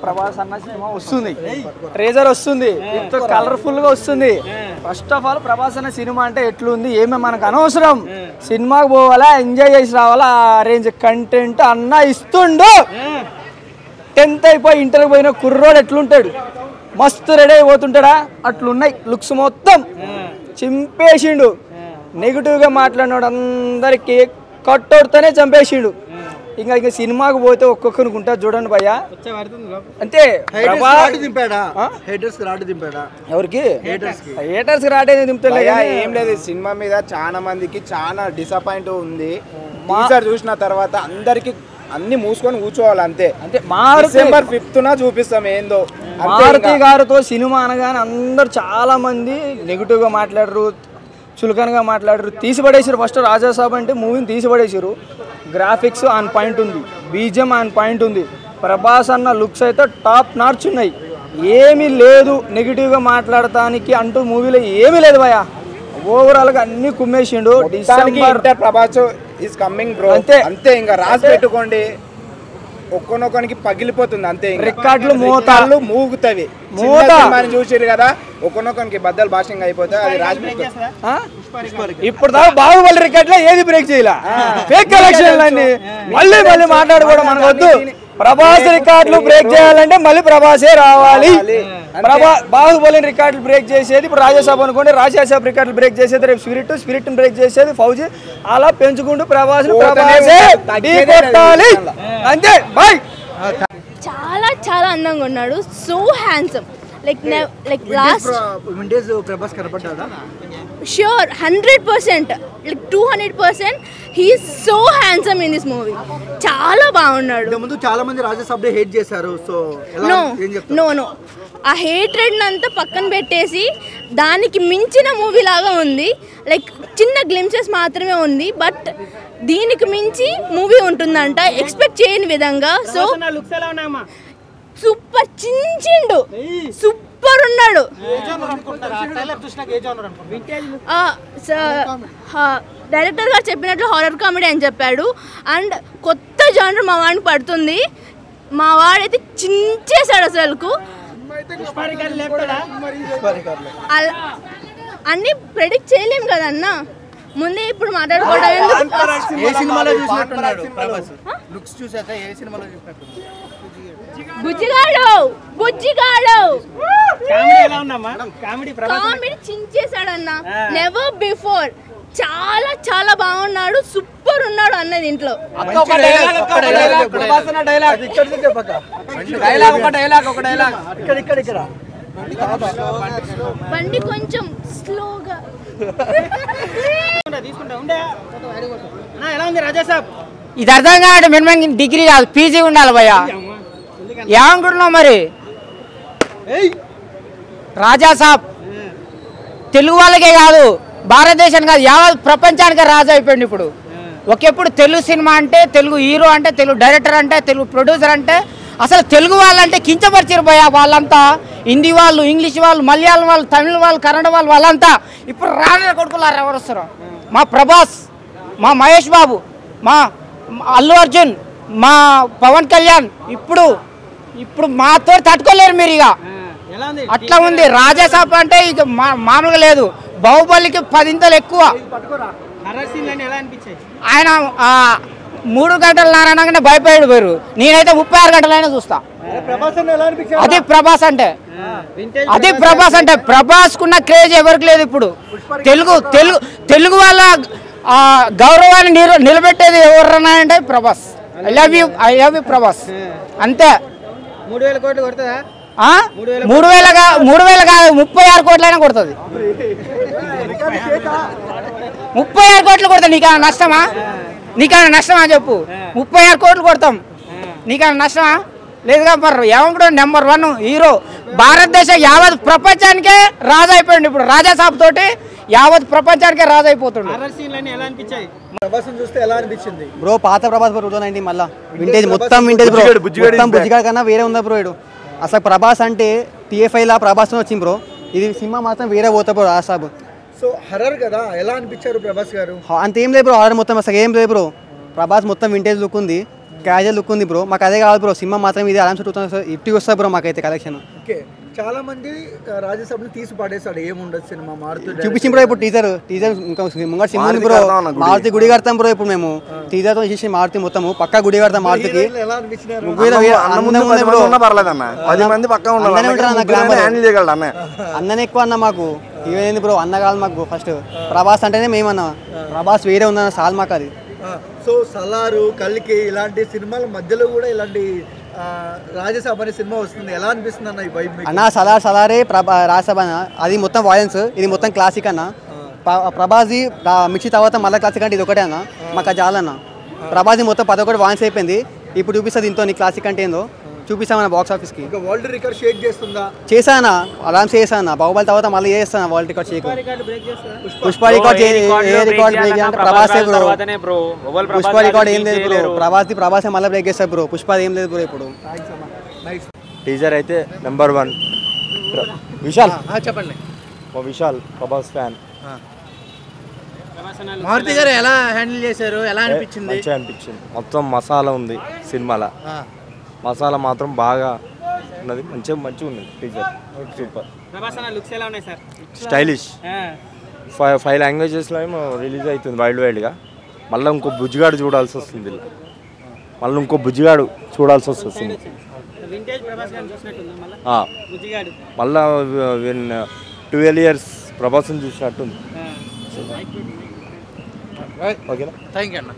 ప్రభాస్ అన్న సినిమా వస్తుంది, ట్రేజర్ వస్తుంది, ఎంతో కలర్ఫుల్ గా వస్తుంది. ఫస్ట్ ఆఫ్ ఆల్ ప్రభాస్ అన్న సినిమా అంటే ఎట్లుంది ఏమే మనకు అనవసరం, సినిమాకి పోవాలా ఎంజాయ్ చేసి రావాలా, ఆ రేంజ్ కంటెంట్ అన్న ఇస్తుండు. 10th అయిపోయి ఇంటర్కి పోయిన కుర్రోడు ఎట్లుంటాడు, మస్తు రెడీ అయిపోతుంటాడా, అట్లున్నాయి లుక్స్ మొత్తం చింపేసిండు. నెగిటివ్ గా మాట్లాడినాడు అందరికి కట్టోడుతోనే చంపేసిండు. ఇంకా సినిమాకు పోతే ఒక్కొక్కరికి ఉంటుంది చూడండి భయ్య. అంటే ఎవరికి హేటర్స్ రాడే దింపుతలే, ఏం లేదు. సినిమా మీద చాలా మందికి చాలా డిసప్పాయింట్ ఉంది. చూసిన తర్వాత అందరికి అన్ని మూసుకొని కూర్చోవాలి అంతే. అంటే డిసెంబర్ 5th చూపిస్తాం ఏందో. మారుతి గారితో సినిమా అనగానే అందరు చాలా మంది నెగిటివ్ గా మాట్లాడరు, చులకనగా మాట్లాడరు, తీసిపడేసారు. ఫస్ట్ రాజాసాబ్ అంటే మూవీని తీసిపడేసారు. గ్రాఫిక్స్ ఆన్ పాయింట్ ఉంది, బీజిఎం ఆన్ పాయింట్ ఉంది, ప్రభాస్ అన్న లుక్స్ అయితే టాప్ నార్చ్ ఉన్నాయి. ఏమీ లేదు నెగిటివ్గా మాట్లాడటానికి అంటూ మూవీలో ఏమీ లేదు భయ. ఓవరాల్గా అన్ని కుమ్మేసిండు. December Prabhas is coming bro అంతే అంతే. ఇంకా రాసి పెట్టుకోండి, ఒక్కొక్కరికి పగిలిపోతుంది అంతే. రికార్డులు మోతాళ్ళు మూగుతాయి. చూసారు కదా, ఒక్కొక్కరికి బద్దలు భాషంగా అయిపోతాయి. అది రాసి ఇప్పుడు దాకా బాహుబలి రికార్డులో ఏది బ్రేక్ చేయాల, ఫేక్ కలెక్షన్ అన్ని మళ్ళీ మాట్లాడుకోవడం మనకు వద్దు. ప్రభాస్ రికార్డులు బ్రేక్ చేయాలంటే మళ్ళీ ప్రభాసే రావాలి. బాహుబలి రికార్డులు బ్రేక్ చేసేది ఇప్పుడు రాజాసాబ్ అనుకోండి, రాజాసాబ్ రికార్డులు బ్రేక్ చేసేది రేపు స్పిరిట్ బ్రేక్ చేసేది ఫౌజీ. అలా పెంచుకుంటూ ప్రభాస్ని కొట్టాలి అంతే. బాయ్. చాలా చాలా అందంగా ఉన్నాడు, so handsome. Like last Prabhas కనపడ్డా sure 100% like 200% he is so handsome in this movie. చాలా బాగున్నాడు. ముందు చాలా మంది రాజాసాబ్ హేట్ చేశారు. సో నో ఆ హేట్రెడ్ అంతా పక్కన పెట్టేసి దానికి మించిన మూవీ లాగా ఉంది. లైక్ చిన్న గ్లిమ్సెస్ మాత్రమే ఉంది, బట్ దీనికి మించి మూవీ ఉంటుందంట ఎక్స్పెక్ట్ చేయని విధంగా. సో సూపర్ చించిండు, సూపర్ ఉన్నాడు. డైరెక్టర్ గారు చెప్పినట్లు హారర్ కామెడీ అని చెప్పాడు. అండ్ కొత్త జానర్ మా వాడికి పడుతుంది. మా వాడైతే చించేశాడు అసలుకు. అన్ని ప్రెడిక్ట్ చేయలేం కదన్న, ముందే ఇప్పుడు మాట్లాడుకోవడం. Bujjigadu comedy చించేశాడన్న, never before. చాలా చాలా బాగున్నాడు, సూపర్ ఉన్నాడు అన్న దీంట్లో. బండి కొంచెం స్లోగా ఇది అర్థం కాదు. మినిమం డిగ్రీ కాదు, పీజీ ఉండాలి భయ్యా. ఏమనుకుంటున్నావు మరి? రాజాసాబ్ తెలుగు వాళ్ళకే కాదు, భారతదేశానికి కాదు, యావత్ ప్రపంచానికే రాజు అయిపోయింది ఇప్పుడు. ఒకప్పుడు తెలుగు సినిమా అంటే, తెలుగు హీరో అంటే, తెలుగు డైరెక్టర్ అంటే, తెలుగు ప్రొడ్యూసర్ అంటే అసలు తెలుగు వాళ్ళంటే కించపరిచారు భయ్యా. వాళ్ళంతా హిందీ వాళ్ళు, ఇంగ్లీష్ వాళ్ళు, మలయాళం వాళ్ళు, తమిళ వాళ్ళు, కన్నడ వాళ్ళు, వాళ్ళంతా ఇప్పుడు రానే కొడుకులారు. ఎవరు వస్తారు? మా ప్రభాస్, మా మహేష్ బాబు, మా అల్లు అర్జున్, మా పవన్ కళ్యాణ్ ఇప్పుడు మాతో తట్టుకోలేరు మీరు. ఇక అట్లా ఉంది. రాజాసాబ్ అంటే ఇక మామూలుగా లేదు, బాహుబలికి 10 ఎక్కువ. ఆయన 3 గంటలు నారాయణగానే భయపడి పోయారు. నేనైతే 36 గంటలైనా చూస్తా. అది ప్రభాస్ అంటే, ప్రభాస్ కున్న క్రేజ్ ఎవరికి లేదు ఇప్పుడు. తెలుగు వాళ్ళ గౌరవాన్ని నిలబెట్టేది ఎవరన్నా అంటే Prabhas. I love you Prabhas అంతే. 3000 కోట్లు కొడుతుందా? 3000 కాదు, 36 కోట్లైనా కొడుతుంది. 36 కోట్లు కొడతా. నీకన్నా నష్టమా? చెప్పు. 36 కోట్లు కొడతాం, నీకన్నా నష్టమా? లేదుగా. మరి ఏమనుకో నెంబర్ 1 హీరో, భారతదేశం యావత్ ప్రపంచానికే రాజు అయిపోయింది ఇప్పుడు. రాజాసాబ్ తోటి యావత్ ప్రపంచానికే రాజు అయిపోతుంది. బ్రో పాత ప్రభాస్ 2019 మళ్ళా వింటేజ్ మొత్తం బుజ్జిగాడు కన్నా వేరే ఉందా బ్రో? ఇడు అసలు ప్రభాస్ అంటే TFI లా ప్రభాస్ వచ్చింది బ్రో. ఇది సినిమా మాత్రం వేరే పోతా బ్రో. రాజాసాబ్ సో హర్రర్ కదా, ఎలా అనిపించారు ప్రభాస్ గారు? అంతేం లేదు బ్రో, హర్రర్ మొత్తం అసలు ఏం లేదు బ్రో. ప్రభాస్ మొత్తం వింటేజ్ లుక్ ఉంది. క్యాజువల్ లుక్ ఉంది బ్రో. మాకు అదే కావాలి బ్రో. సినిమా మాత్రం ఇది ఆరామ్స్ 2000 వస్తుంది బ్రో మాకైతే కలెక్షన్. ఓకే, చాలా మంది రాజ్యసభని తీసి పడేస్తాడు, ఏముండదు సినిమా మారుతుంది. చూపించి బ్రో ఇప్పుడు టీజర్ ఇంకా ముంగట సినిమా ఉంది బ్రో. మారుతి గుడి కడతాం బ్రో ఇప్పుడు మేము. టీజర్ తో చూసి మారుతి మొత్తం పక్కా గుడి కడతాం మారుతికి. ఎలా అనిపించినారు? అన్ననే ఎక్కువ అన్న మాకు. ఇవేంది బ్రో అన్న కాదు మాకు. ఫస్ట్ ప్రభాస్ అంటేనే మేమన్నా. ప్రభాస్ వేరే ఉందన్న సాల్ మాకు అది. సో సలారు, కల్కి ఇలాంటి సినిమాల మధ్యలో కూడా ఇలాంటి రాజ్యసభ అనే సినిమా వస్తుంది, ఎలా అనిపిస్తుంది అన్న ఈ వైబ్? అన్న సలారే రాజ్యసభ అన్న. అది మొత్తం వాయిలెన్స్, ఇది మొత్తం క్లాసిక్ అన్న. ప్రభాస్ది మిర్చి తర్వాత మళ్ళీ క్లాసిక్ అంటే ఇది ఒకటే అన్న. మాకు అది చాలన్న. ప్రభాస్ది మొత్తం 11 వాయిన్స్ అయిపోయింది. ఇప్పుడు చూపిస్తుంది ఇంతో నీ క్లాసిక్ అంటే ఏందో చూపిస్తామన్న బాక్స్ ఆఫీస్కి. వరల్డ్ రికార్డ్ షేక్ చేస్తుందా? చేశానా, ఆరామ్స్ చేశాను. బాహుబలి తర్వాత మళ్ళీ చేస్తాను world record shake. Pushpa record break అంటే ప్రభాసే బ్రో. పుష్ప రికార్డ్ ఏం లేదు బ్రో. ప్రభాసే మళ్ళీ బ్రేక్ చేస్తారు బ్రో. పుష్ప ఏం లేదు బ్రో ఇప్పుడు. టీజర్ అయితే నెంబర్ 1. విశాల్ చెప్పండి. విశాల్ ప్రభాస్ ఫ్యాన్. మారుతి గారు ఎలా హ్యాండిల్ చేశారు, ఎలా అనిపించింది? మంచిగా అనిపించింది. మొత్తం మసాలా ఉంది సినిమాలో. మసాలా మాత్రం బాగా ఉన్నది. మంచిగా ఉంది టీజర్. సూపర్. స్టైలిష్. 5 లాంగ్వేజెస్లో ఏమో రిలీజ్ అవుతుంది వైడ్గా. మళ్ళీ ఇంకో బుజ్జిగాడు చూడాల్సి వస్తుంది. మళ్ళీ 12 years ప్రభాస్ని చూసినట్టుంది. ఓకేనా? థ్యాంక్ యూ అన్న.